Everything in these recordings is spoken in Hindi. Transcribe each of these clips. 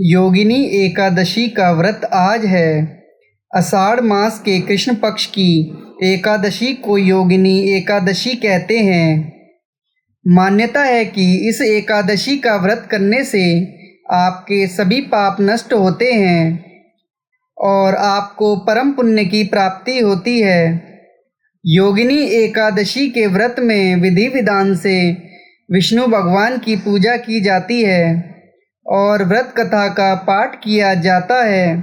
योगिनी एकादशी का व्रत आज है। आषाढ़ मास के कृष्ण पक्ष की एकादशी को योगिनी एकादशी कहते हैं। मान्यता है कि इस एकादशी का व्रत करने से आपके सभी पाप नष्ट होते हैं और आपको परम पुण्य की प्राप्ति होती है। योगिनी एकादशी के व्रत में विधि विधान से विष्णु भगवान की पूजा की जाती है और व्रत कथा का पाठ किया जाता है।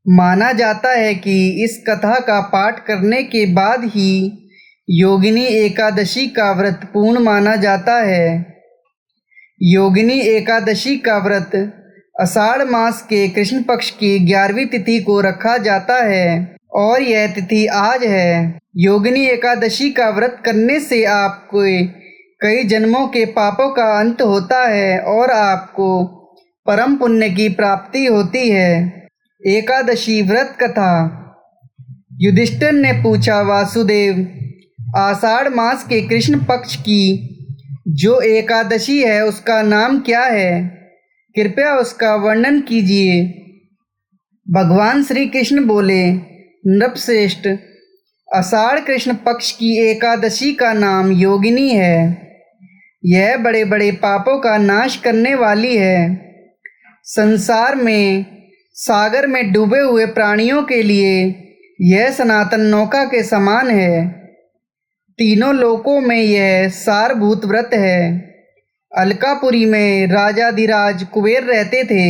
माना जाता है कि इस कथा का पाठ करने के बाद ही योगिनी एकादशी का व्रत पूर्ण माना जाता है। योगिनी एकादशी का व्रत आषाढ़ मास के कृष्ण पक्ष की 11वीं तिथि को रखा जाता है और यह तिथि आज है। योगिनी एकादशी का व्रत करने से आपको कई जन्मों के पापों का अंत होता है और आपको परम पुण्य की प्राप्ति होती है। एकादशी व्रत कथा। युधिष्ठिर ने पूछा, वासुदेव, आषाढ़ मास के कृष्ण पक्ष की जो एकादशी है उसका नाम क्या है? कृपया उसका वर्णन कीजिए। भगवान श्री कृष्ण बोले, नृपश्रेष्ठ, आषाढ़ कृष्ण पक्ष की एकादशी का नाम योगिनी है। यह बड़े बड़े पापों का नाश करने वाली है। संसार में सागर में डूबे हुए प्राणियों के लिए यह सनातन नौका के समान है। तीनों लोकों में यह सारभूत व्रत है। अलकापुरी में राजाधिराज कुबेर रहते थे।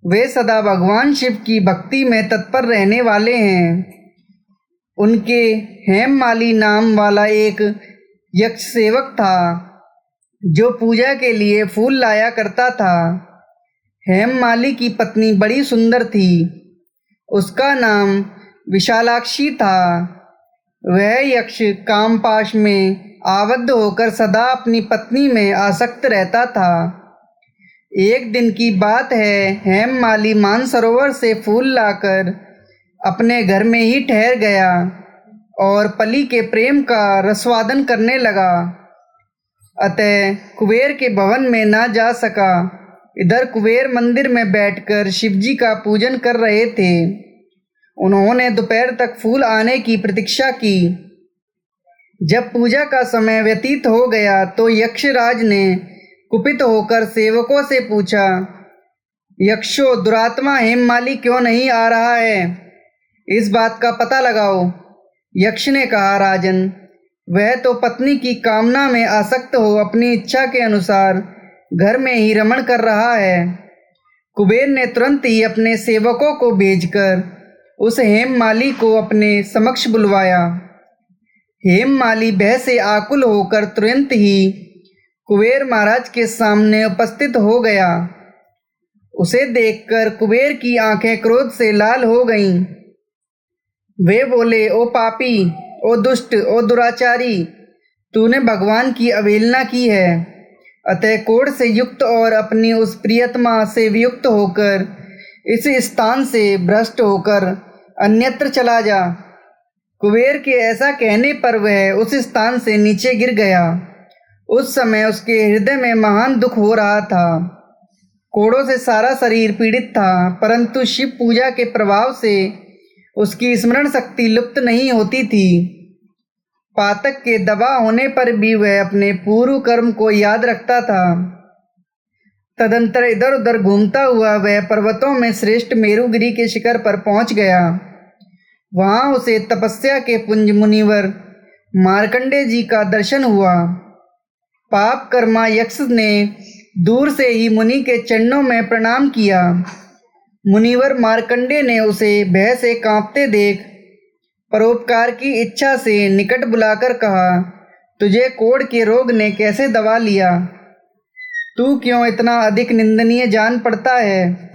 वे सदा भगवान शिव की भक्ति में तत्पर रहने वाले हैं। उनके हेममाली नाम वाला एक यक्ष सेवक था जो पूजा के लिए फूल लाया करता था। हेममाली की पत्नी बड़ी सुंदर थी। उसका नाम विशालाक्षी था। वह यक्ष कामपाश में आबद्ध होकर सदा अपनी पत्नी में आसक्त रहता था। एक दिन की बात है, हेममाली मानसरोवर से फूल लाकर अपने घर में ही ठहर गया और पली के प्रेम का रसवादन करने लगा। अतः कुबेर के भवन में ना जा सका। इधर कुबेर मंदिर में बैठकर शिवजी का पूजन कर रहे थे। उन्होंने दोपहर तक फूल आने की प्रतीक्षा की। जब पूजा का समय व्यतीत हो गया तो यक्षराज ने कुपित होकर सेवकों से पूछा, यक्षो, दुरात्मा हेममाली क्यों नहीं आ रहा है? इस बात का पता लगाओ। यक्ष ने कहा, राजन, वह तो पत्नी की कामना में आसक्त हो अपनी इच्छा के अनुसार घर में ही रमण कर रहा है। कुबेर ने तुरंत ही अपने सेवकों को भेजकर उस हेममाली को अपने समक्ष बुलवाया। हेममाली भय से आकुल होकर तुरंत ही कुबेर महाराज के सामने उपस्थित हो गया। उसे देखकर कुबेर की आंखें क्रोध से लाल हो गईं। वे बोले, ओ पापी, ओ दुष्ट, ओ दुराचारी, तूने भगवान की अवहेलना की है। अतः कोढ़ से युक्त और अपनी उस प्रियतमा से वियुक्त होकर इस स्थान से भ्रष्ट होकर अन्यत्र चला जा। कुबेर के ऐसा कहने पर वह उस स्थान से नीचे गिर गया। उस समय उसके हृदय में महान दुख हो रहा था। कोढ़ों से सारा शरीर पीड़ित था, परंतु शिव पूजा के प्रभाव से उसकी स्मरण शक्ति लुप्त नहीं होती थी। पातक के दबा होने पर भी वह अपने पूर्व कर्म को याद रखता था। तदंतर इधर उधर घूमता हुआ वह पर्वतों में श्रेष्ठ मेरुगिरी के शिखर पर पहुंच गया। वहां उसे तपस्या के पुंज मुनिवर मार्कंडेय जी का दर्शन हुआ। पाप कर्मा यक्ष ने दूर से ही मुनि के चरणों में प्रणाम किया। मुनिवर मार्कंडेय ने उसे भय से कांपते देख परोपकार की इच्छा से निकट बुलाकर कहा, तुझे कोढ़ के रोग ने कैसे दबा लिया? तू क्यों इतना अधिक निंदनीय जान पड़ता है?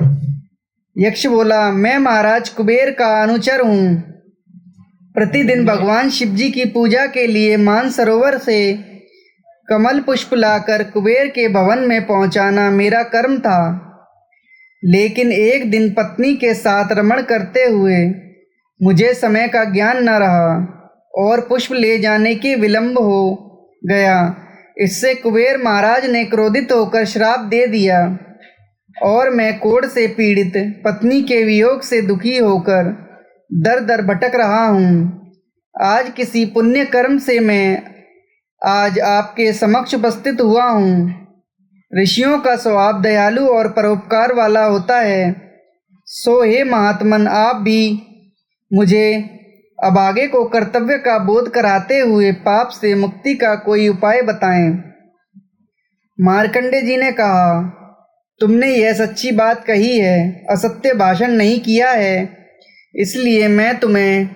यक्ष बोला, मैं महाराज कुबेर का अनुचर हूँ। प्रतिदिन भगवान शिवजी की पूजा के लिए मानसरोवर से कमल पुष्प लाकर कुबेर के भवन में पहुँचाना मेरा कर्म था। लेकिन एक दिन पत्नी के साथ रमण करते हुए मुझे समय का ज्ञान न रहा और पुष्प ले जाने के विलंब हो गया। इससे कुबेर महाराज ने क्रोधित होकर श्राप दे दिया। और मैं कोढ़ से पीड़ित पत्नी के वियोग से दुखी होकर दर दर भटक रहा हूँ। आज किसी पुण्य कर्म से मैं आज आपके समक्ष उपस्थित हुआ हूँ। ऋषियों का स्वभाव दयालु और परोपकार वाला होता है। सो हे महात्मन, आप भी मुझे अभागे को कर्तव्य का बोध कराते हुए पाप से मुक्ति का कोई उपाय बताएं। मार्कंडेय जी ने कहा, तुमने यह सच्ची बात कही है, असत्य भाषण नहीं किया है, इसलिए मैं तुम्हें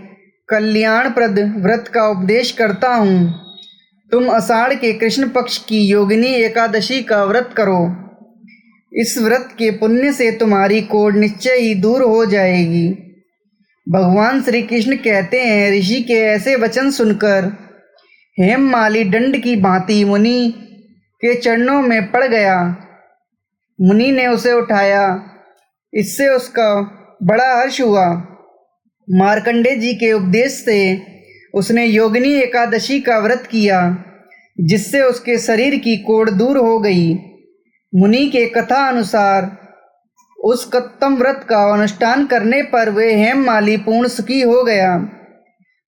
कल्याणप्रद व्रत का उपदेश करता हूँ। तुम आषाढ़ के कृष्ण पक्ष की योगिनी एकादशी का व्रत करो। इस व्रत के पुण्य से तुम्हारी कोढ़ निश्चय ही दूर हो जाएगी। भगवान श्री कृष्ण कहते हैं, ऋषि के ऐसे वचन सुनकर हेममाली दंड की भांति मुनि के चरणों में पड़ गया। मुनि ने उसे उठाया, इससे उसका बड़ा हर्ष हुआ। मार्कंडेय जी के उपदेश से उसने योगिनी एकादशी का व्रत किया, जिससे उसके शरीर की कोढ़ दूर हो गई। मुनि के कथा अनुसार उस उत्तम व्रत का अनुष्ठान करने पर वे हेममाली पूर्ण सुखी हो गया।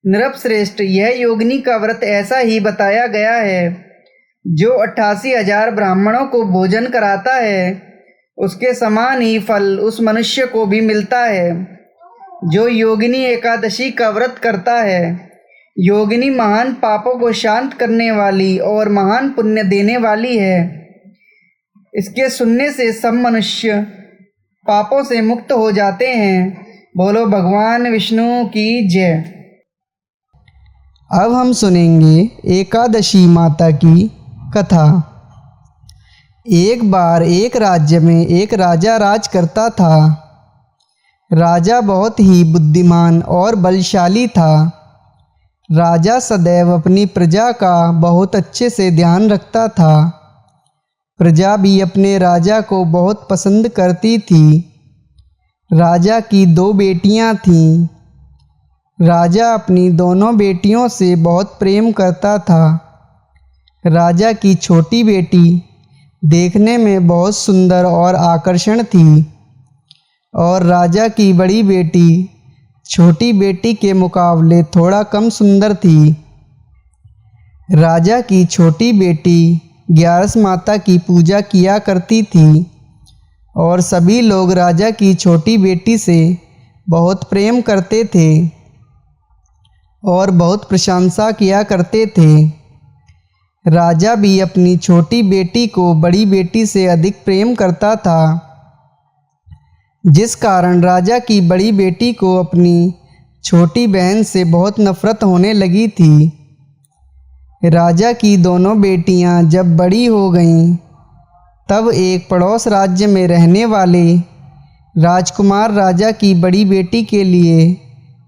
नृपश्रेष्ठ, यह योगिनी का व्रत ऐसा ही बताया गया है जो 88,000 ब्राह्मणों को भोजन कराता है, उसके समान ही फल उस मनुष्य को भी मिलता है जो योगिनी एकादशी का व्रत करता है। योगिनी महान पापों को शांत करने वाली और महान पुण्य देने वाली है। इसके सुनने से सब मनुष्य पापों से मुक्त हो जाते हैं। बोलो भगवान विष्णु की जय। अब हम सुनेंगे एकादशी माता की कथा। एक बार एक राज्य में एक राजा राज करता था। राजा बहुत ही बुद्धिमान और बलशाली था। राजा सदैव अपनी प्रजा का बहुत अच्छे से ध्यान रखता था। प्रजा भी अपने राजा को बहुत पसंद करती थी। राजा की 2 बेटियां थीं। राजा अपनी दोनों बेटियों से बहुत प्रेम करता था। राजा की छोटी बेटी देखने में बहुत सुंदर और आकर्षण थी और राजा की बड़ी बेटी छोटी बेटी के मुकाबले थोड़ा कम सुंदर थी। राजा की छोटी बेटी ग्यारस माता की पूजा किया करती थी और सभी लोग राजा की छोटी बेटी से बहुत प्रेम करते थे और बहुत प्रशंसा किया करते थे। राजा भी अपनी छोटी बेटी को बड़ी बेटी से अधिक प्रेम करता था, जिस कारण राजा की बड़ी बेटी को अपनी छोटी बहन से बहुत नफरत होने लगी थी। राजा की दोनों बेटियां जब बड़ी हो गईं, तब एक पड़ोस राज्य में रहने वाले राजकुमार राजा की बड़ी बेटी के लिए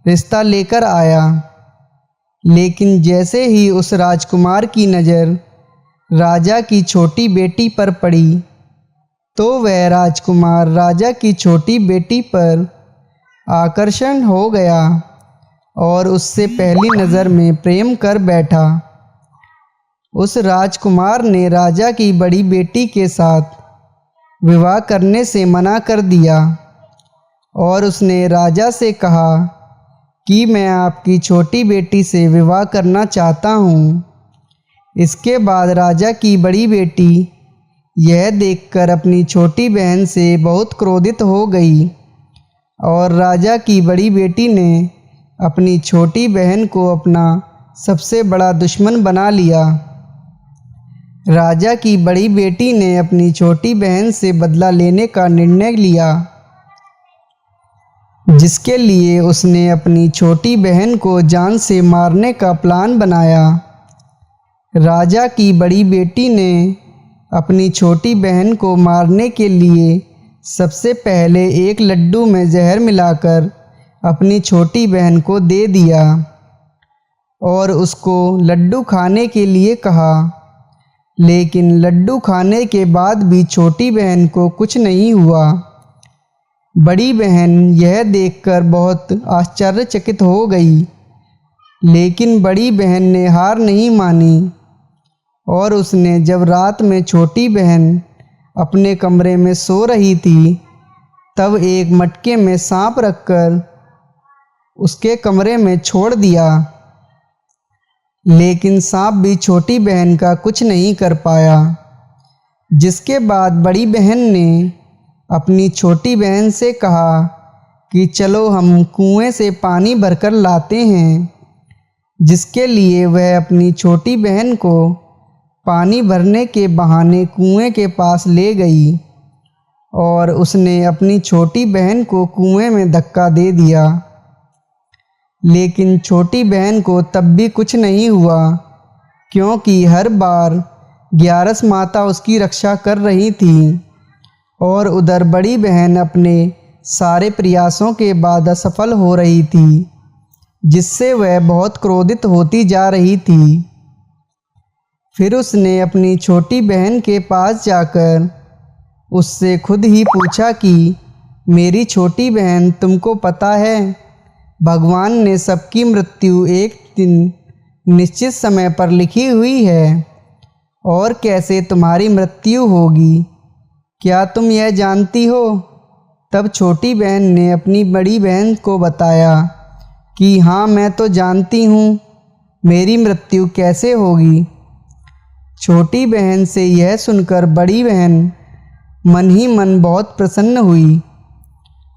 रिश्ता लेकर आया। लेकिन जैसे ही उस राजकुमार की नज़र राजा की छोटी बेटी पर पड़ी, तो वह राजकुमार राजा की छोटी बेटी पर आकर्षण हो गया और उससे पहली नज़र में प्रेम कर बैठा। उस राजकुमार ने राजा की बड़ी बेटी के साथ विवाह करने से मना कर दिया और उसने राजा से कहा कि मैं आपकी छोटी बेटी से विवाह करना चाहता हूँ। इसके बाद राजा की बड़ी बेटी यह देखकर अपनी छोटी बहन से बहुत क्रोधित हो गई और राजा की बड़ी बेटी ने अपनी छोटी बहन को अपना सबसे बड़ा दुश्मन बना लिया। राजा की बड़ी बेटी ने अपनी छोटी बहन से बदला लेने का निर्णय लिया, जिसके लिए उसने अपनी छोटी बहन को जान से मारने का प्लान बनाया। राजा की बड़ी बेटी ने अपनी छोटी बहन को मारने के लिए सबसे पहले एक लड्डू में जहर मिलाकर अपनी छोटी बहन को दे दिया और उसको लड्डू खाने के लिए कहा। लेकिन लड्डू खाने के बाद भी छोटी बहन को कुछ नहीं हुआ। बड़ी बहन यह देखकर बहुत आश्चर्यचकित हो गई, लेकिन बड़ी बहन ने हार नहीं मानी और उसने जब रात में छोटी बहन अपने कमरे में सो रही थी, तब एक मटके में सांप रखकर उसके कमरे में छोड़ दिया। लेकिन सांप भी छोटी बहन का कुछ नहीं कर पाया। जिसके बाद बड़ी बहन ने अपनी छोटी बहन से कहा कि चलो हम कुएं से पानी भरकर लाते हैं, जिसके लिए वह अपनी छोटी बहन को पानी भरने के बहाने कुएं के पास ले गई और उसने अपनी छोटी बहन को कुएं में धक्का दे दिया। लेकिन छोटी बहन को तब भी कुछ नहीं हुआ, क्योंकि हर बार ग्यारस माता उसकी रक्षा कर रही थी और उधर बड़ी बहन अपने सारे प्रयासों के बाद असफल हो रही थी, जिससे वह बहुत क्रोधित होती जा रही थी। फिर उसने अपनी छोटी बहन के पास जाकर उससे खुद ही पूछा कि मेरी छोटी बहन, तुमको पता है भगवान ने सबकी मृत्यु एक दिन निश्चित समय पर लिखी हुई है, और कैसे तुम्हारी मृत्यु होगी, क्या तुम यह जानती हो? तब छोटी बहन ने अपनी बड़ी बहन को बताया कि हाँ, मैं तो जानती हूँ, मेरी मृत्यु कैसे होगी। छोटी बहन से यह सुनकर बड़ी बहन मन ही मन बहुत प्रसन्न हुई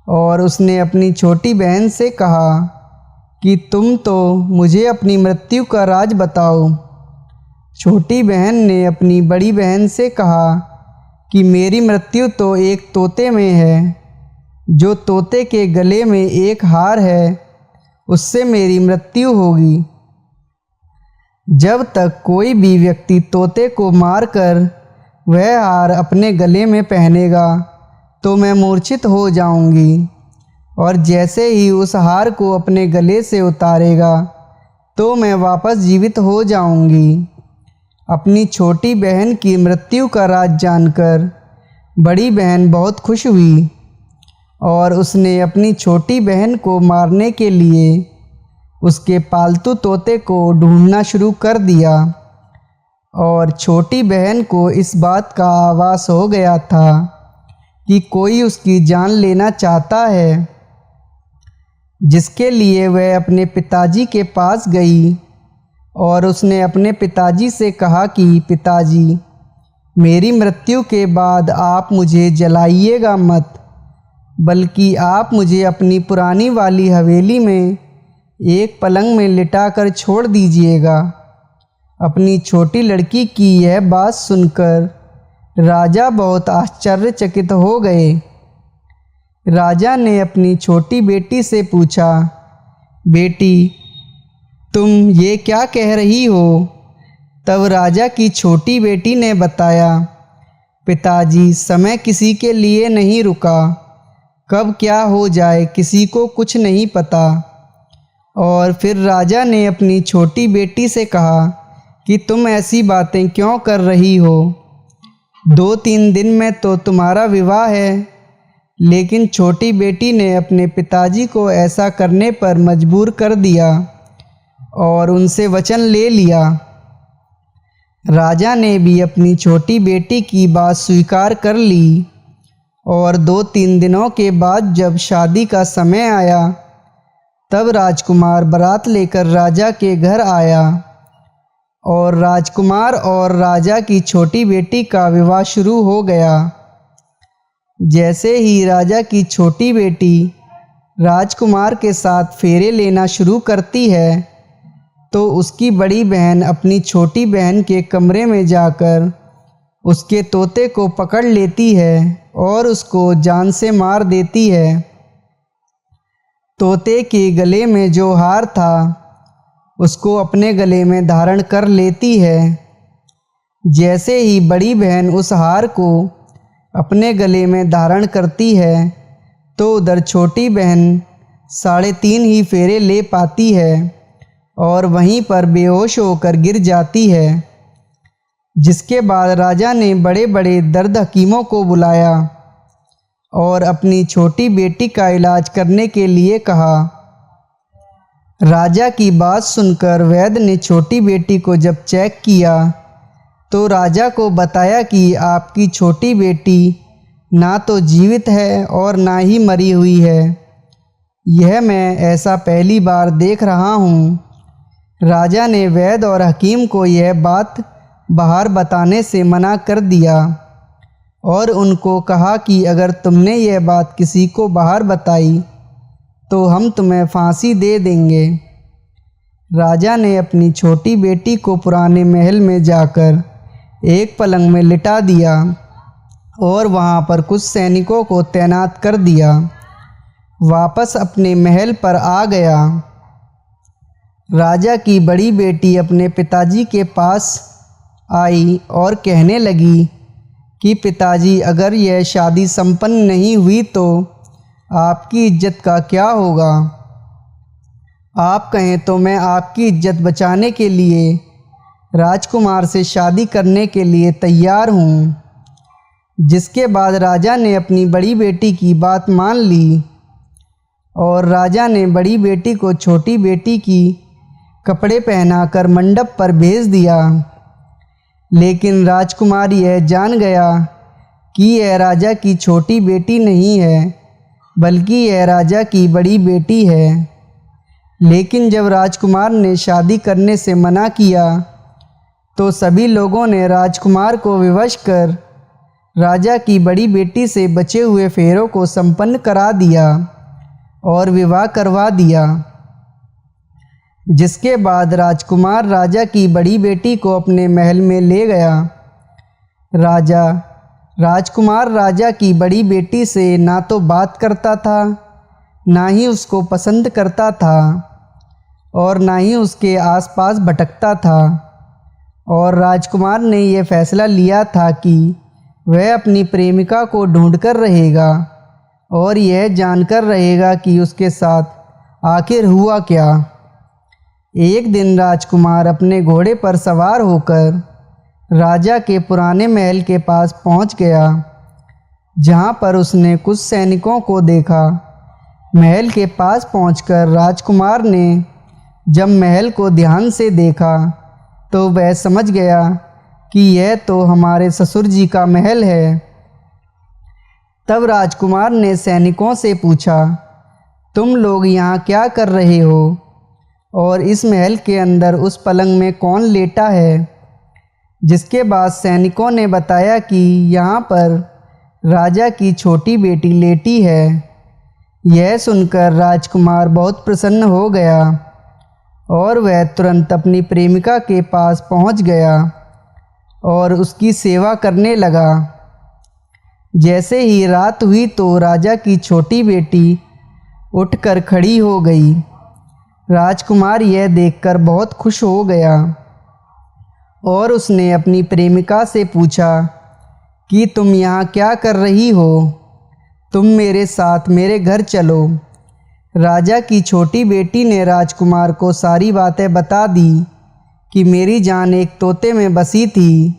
और उसने अपनी छोटी बहन से कहा कि तुम तो मुझे अपनी मृत्यु का राज बताओ। छोटी बहन ने अपनी बड़ी बहन से कहा कि मेरी मृत्यु तो एक तोते में है, जो तोते के गले में एक हार है, उससे मेरी मृत्यु होगी। जब तक कोई भी व्यक्ति तोते को मारकर वह हार अपने गले में पहनेगा तो मैं मूर्छित हो जाऊंगी, और जैसे ही उस हार को अपने गले से उतारेगा तो मैं वापस जीवित हो जाऊंगी। अपनी छोटी बहन की मृत्यु का राज जानकर बड़ी बहन बहुत खुश हुई और उसने अपनी छोटी बहन को मारने के लिए उसके पालतू तोते को ढूंढना शुरू कर दिया। और छोटी बहन को इस बात का आभास हो गया था कि कोई उसकी जान लेना चाहता है, जिसके लिए वह अपने पिताजी के पास गई और उसने अपने पिताजी से कहा कि पिताजी, मेरी मृत्यु के बाद आप मुझे जलाइएगा मत, बल्कि आप मुझे अपनी पुरानी वाली हवेली में एक पलंग में लिटाकर छोड़ दीजिएगा। अपनी छोटी लड़की की यह बात सुनकर राजा बहुत आश्चर्यचकित हो गए। राजा ने अपनी छोटी बेटी से पूछा, बेटी, तुम ये क्या कह रही हो? तब राजा की छोटी बेटी ने बताया, पिताजी, समय किसी के लिए नहीं रुका, कब क्या हो जाए किसी को कुछ नहीं पता। और फिर राजा ने अपनी छोटी बेटी से कहा कि तुम ऐसी बातें क्यों कर रही हो? 2-3 दिन में तो तुम्हारा विवाह है। लेकिन छोटी बेटी ने अपने पिताजी को ऐसा करने पर मजबूर कर दिया और उनसे वचन ले लिया। राजा ने भी अपनी छोटी बेटी की बात स्वीकार कर ली और 2-3 दिनों के बाद जब शादी का समय आया, तब राजकुमार बारात लेकर राजा के घर आया और राजकुमार और राजा की छोटी बेटी का विवाह शुरू हो गया। जैसे ही राजा की छोटी बेटी राजकुमार के साथ फेरे लेना शुरू करती है, तो उसकी बड़ी बहन अपनी छोटी बहन के कमरे में जाकर उसके तोते को पकड़ लेती है और उसको जान से मार देती है। तोते के गले में जो हार था उसको अपने गले में धारण कर लेती है। जैसे ही बड़ी बहन उस हार को अपने गले में धारण करती है, तो उधर छोटी बहन 3.5 ही फेरे ले पाती है और वहीं पर बेहोश होकर गिर जाती है। जिसके बाद राजा ने बड़े बड़े दर्द हकीमों को बुलाया और अपनी छोटी बेटी का इलाज करने के लिए कहा। राजा की बात सुनकर वैद्य ने छोटी बेटी को जब चेक किया, तो राजा को बताया कि आपकी छोटी बेटी ना तो जीवित है और ना ही मरी हुई है। यह मैं ऐसा पहली बार देख रहा हूँ। राजा ने वैद्य और हकीम को यह बात बाहर बताने से मना कर दिया और उनको कहा कि अगर तुमने यह बात किसी को बाहर बताई तो हम तुम्हें फांसी दे देंगे। राजा ने अपनी छोटी बेटी को पुराने महल में जाकर एक पलंग में लिटा दिया और वहाँ पर कुछ सैनिकों को तैनात कर दिया। वापस अपने महल पर आ गया। राजा की बड़ी बेटी अपने पिताजी के पास आई और कहने लगी कि पिताजी, अगर यह शादी संपन्न नहीं हुई तो आपकी इज्जत का क्या होगा? आप कहें तो मैं आपकी इज्जत बचाने के लिए राजकुमार से शादी करने के लिए तैयार हूँ। जिसके बाद राजा ने अपनी बड़ी बेटी की बात मान ली और राजा ने बड़ी बेटी को छोटी बेटी की कपड़े पहनाकर मंडप पर भेज दिया। लेकिन राजकुमार यह जान गया कि यह राजा की छोटी बेटी नहीं है बल्कि यह राजा की बड़ी बेटी है। लेकिन जब राजकुमार ने शादी करने से मना किया तो सभी लोगों ने राजकुमार को विवश कर राजा की बड़ी बेटी से बचे हुए फेरों को संपन्न करा दिया और विवाह करवा दिया। जिसके बाद राजकुमार राजा की बड़ी बेटी को अपने महल में ले गया। राजकुमार राजा की बड़ी बेटी से ना तो बात करता था, ना ही उसको पसंद करता था और ना ही उसके आसपास भटकता था। और राजकुमार ने यह फैसला लिया था कि वह अपनी प्रेमिका को ढूंढकर रहेगा और यह जानकर रहेगा कि उसके साथ आखिर हुआ क्या। एक दिन राजकुमार अपने घोड़े पर सवार होकर राजा के पुराने महल के पास पहुंच गया, जहां पर उसने कुछ सैनिकों को देखा। महल के पास पहुंचकर राजकुमार ने जब महल को ध्यान से देखा तो वह समझ गया कि यह तो हमारे ससुर जी का महल है। तब राजकुमार ने सैनिकों से पूछा, तुम लोग यहाँ क्या कर रहे हो और इस महल के अंदर उस पलंग में कौन लेटा है? जिसके बाद सैनिकों ने बताया कि यहाँ पर राजा की छोटी बेटी लेटी है। यह सुनकर राजकुमार बहुत प्रसन्न हो गया और वह तुरंत अपनी प्रेमिका के पास पहुँच गया और उसकी सेवा करने लगा। जैसे ही रात हुई तो राजा की छोटी बेटी उठकर खड़ी हो गई। राजकुमार यह देखकर बहुत खुश हो गया और उसने अपनी प्रेमिका से पूछा कि तुम यहाँ क्या कर रही हो? तुम मेरे साथ मेरे घर चलो। राजा की छोटी बेटी ने राजकुमार को सारी बातें बता दी कि मेरी जान एक तोते में बसी थी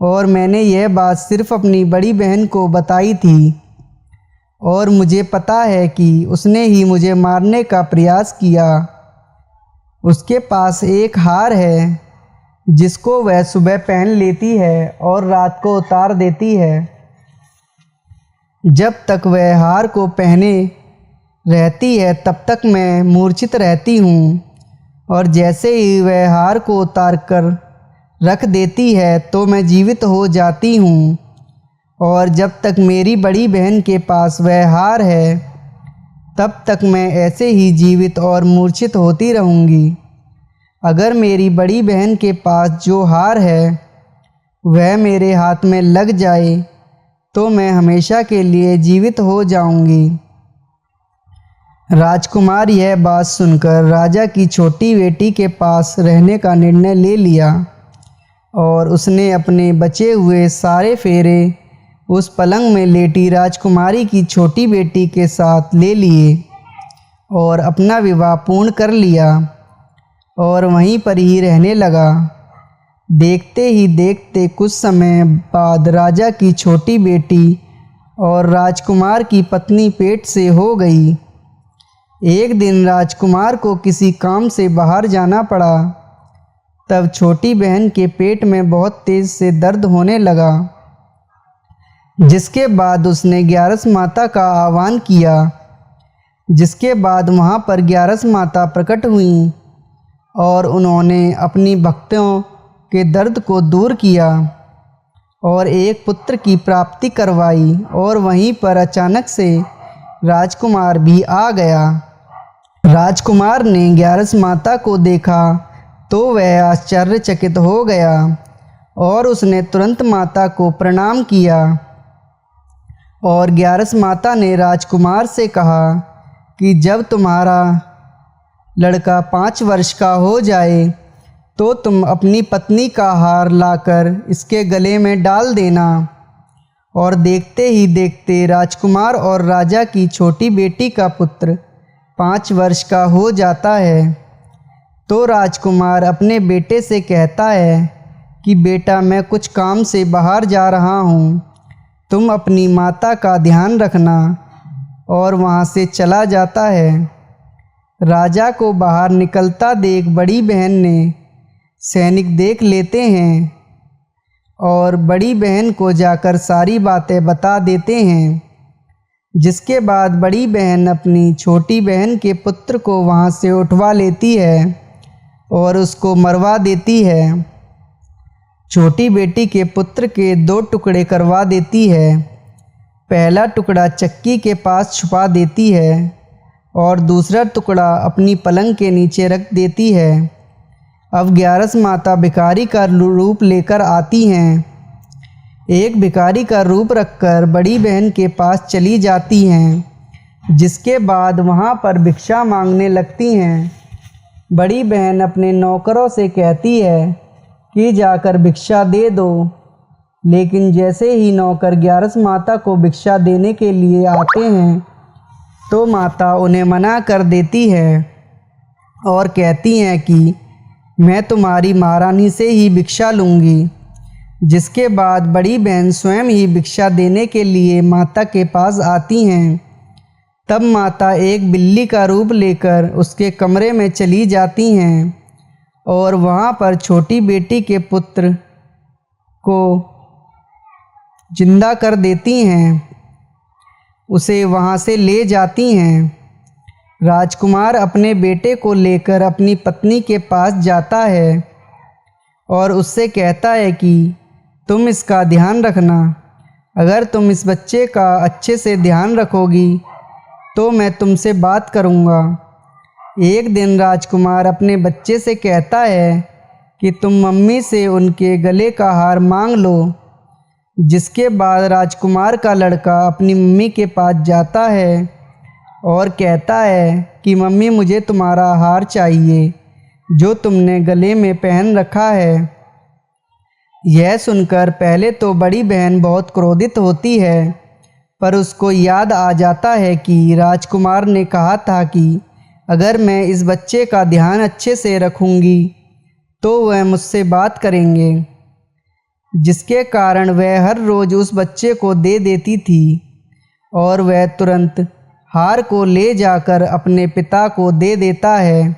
और मैंने यह बात सिर्फ अपनी बड़ी बहन को बताई थी और मुझे पता है कि उसने ही मुझे मारने का प्रयास किया। उसके पास एक हार है जिसको वह सुबह पहन लेती है और रात को उतार देती है। जब तक वह हार को पहने रहती है तब तक मैं मूर्छित रहती हूँ और जैसे ही वह हार को उतार कर रख देती है तो मैं जीवित हो जाती हूँ और जब तक मेरी बड़ी बहन के पास वह हार है तब तक मैं ऐसे ही जीवित और मूर्छित होती रहूँगी। अगर मेरी बड़ी बहन के पास जो हार है वह मेरे हाथ में लग जाए तो मैं हमेशा के लिए जीवित हो जाऊँगी। राजकुमार यह बात सुनकर राजा की छोटी बेटी के पास रहने का निर्णय ले लिया और उसने अपने बचे हुए सारे फेरे उस पलंग में लेटी राजकुमारी की छोटी बेटी के साथ ले लिए और अपना विवाह पूर्ण कर लिया और वहीं पर ही रहने लगा। देखते ही देखते कुछ समय बाद राजा की छोटी बेटी और राजकुमार की पत्नी पेट से हो गई। एक दिन राजकुमार को किसी काम से बाहर जाना पड़ा तब छोटी बहन के पेट में बहुत तेज से दर्द होने लगा, जिसके बाद उसने ग्यारस माता का आह्वान किया। जिसके बाद वहाँ पर ग्यारस माता प्रकट हुईं और उन्होंने अपनी भक्तों के दर्द को दूर किया और एक पुत्र की प्राप्ति करवाई। और वहीं पर अचानक से राजकुमार भी आ गया। राजकुमार ने ग्यारस माता को देखा तो वह आश्चर्यचकित हो गया और उसने तुरंत माता को प्रणाम किया। और ग्यारस माता ने राजकुमार से कहा कि जब तुम्हारा लड़का 5 वर्ष का हो जाए तो तुम अपनी पत्नी का हार लाकर इसके गले में डाल देना। और देखते ही देखते राजकुमार और राजा की छोटी बेटी का पुत्र 5 वर्ष का हो जाता है। तो राजकुमार अपने बेटे से कहता है कि बेटा, मैं कुछ काम से बाहर जा रहा हूँ, तुम अपनी माता का ध्यान रखना। और वहाँ से चला जाता है। राजा को बाहर निकलता देख बड़ी बहन ने सैनिक देख लेते हैं और बड़ी बहन को जाकर सारी बातें बता देते हैं। जिसके बाद बड़ी बहन अपनी छोटी बहन के पुत्र को वहाँ से उठवा लेती है और उसको मरवा देती है। छोटी बेटी के पुत्र के 2 टुकड़े करवा देती है। पहला टुकड़ा चक्की के पास छुपा देती है और दूसरा टुकड़ा अपनी पलंग के नीचे रख देती है। अब ग्यारस माता भिखारी का रूप लेकर आती हैं। एक भिखारी का रूप रखकर बड़ी बहन के पास चली जाती हैं। जिसके बाद वहाँ पर भिक्षा मांगने लगती हैं। बड़ी बहन अपने नौकरों से कहती है कि जाकर भिक्षा दे दो, लेकिन जैसे ही नौकर ग्यारस माता को भिक्षा देने के लिए आते हैं तो माता उन्हें मना कर देती है और कहती हैं कि मैं तुम्हारी महारानी से ही भिक्षा लूँगी। जिसके बाद बड़ी बहन स्वयं ही भिक्षा देने के लिए माता के पास आती हैं। तब माता एक बिल्ली का रूप लेकर उसके कमरे में चली जाती हैं और वहाँ पर छोटी बेटी के पुत्र को जिंदा कर देती हैं। उसे वहाँ से ले जाती हैं। राजकुमार अपने बेटे को लेकर अपनी पत्नी के पास जाता है और उससे कहता है कि तुम इसका ध्यान रखना। अगर तुम इस बच्चे का अच्छे से ध्यान रखोगी तो मैं तुमसे बात करूँगा। एक दिन राजकुमार अपने बच्चे से कहता है कि तुम मम्मी से उनके गले का हार मांग लो। जिसके बाद राजकुमार का लड़का अपनी मम्मी के पास जाता है और कहता है कि मम्मी, मुझे तुम्हारा हार चाहिए जो तुमने गले में पहन रखा है। यह सुनकर पहले तो बड़ी बहन बहुत क्रोधित होती है, पर उसको याद आ जाता है कि राजकुमार ने कहा था कि अगर मैं इस बच्चे का ध्यान अच्छे से रखूँगी तो वह मुझसे बात करेंगे। जिसके कारण वह हर रोज़ उस बच्चे को दे देती थी और वह तुरंत हार को ले जाकर अपने पिता को दे देता है।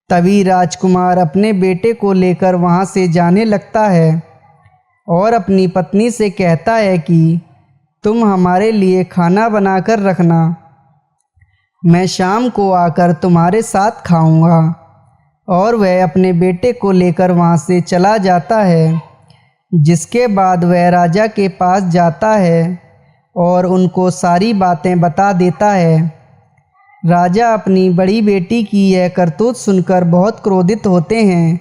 तभी राजकुमार अपने बेटे को लेकर वहाँ से जाने लगता है और अपनी पत्नी से कहता है कि तुम हमारे लिए खाना बनाकर रखना, मैं शाम को आकर तुम्हारे साथ खाऊंगा। और वह अपने बेटे को लेकर वहाँ से चला जाता है। जिसके बाद वह राजा के पास जाता है और उनको सारी बातें बता देता है। राजा अपनी बड़ी बेटी की यह करतूत सुनकर बहुत क्रोधित होते हैं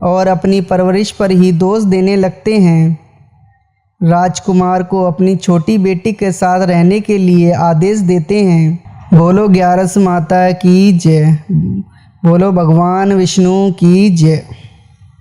और अपनी परवरिश पर ही दोष देने लगते हैं। राजकुमार को अपनी छोटी बेटी के साथ रहने के लिए आदेश देते हैं। बोलो ग्यारस माता की जय, बोलो भगवान विष्णु की जय।